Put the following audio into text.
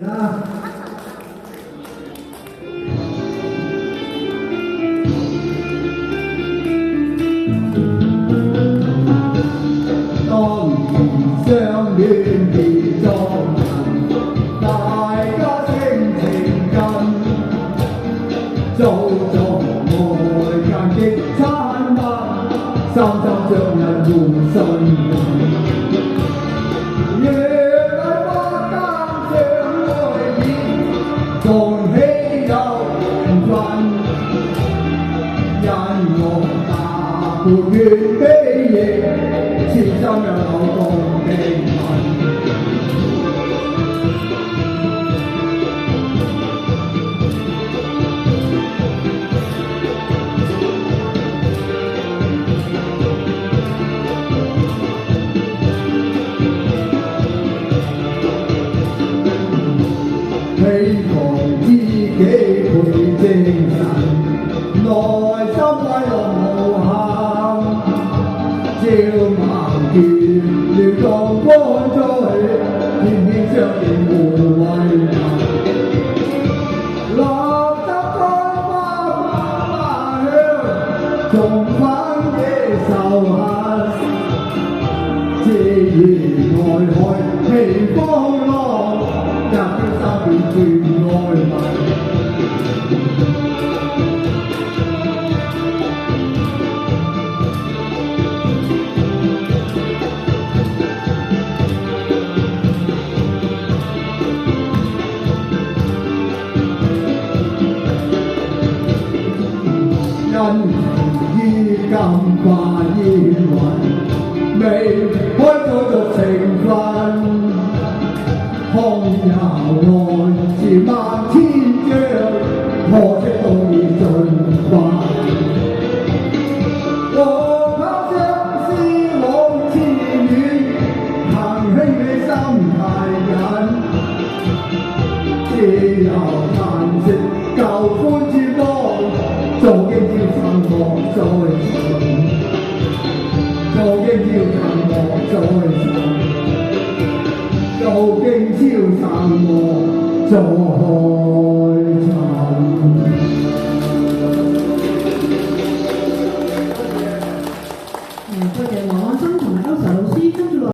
當年相戀別莊人，大家性情近，做愛間極親密，深深將人互信任。夜裏花間相愛意，同喜有份，因我打撥願悲喜，痴心有共的吻。希望知己倍精神，內心快樂無限。朝晚見了陽光追，天天相見互慰問。垃圾裝花香，重返野仇恨。自然愛海氣風浪，入了心便斷愛盟。因依金化煙雲，未開早逐成分。空有愛是萬千丈，可惜都已盡化。我靠相思往痴戀，憑興你心太緊。只有嘆息舊歡之光，早經朝趁我再尋，早經朝趁我再尋。早經超散我在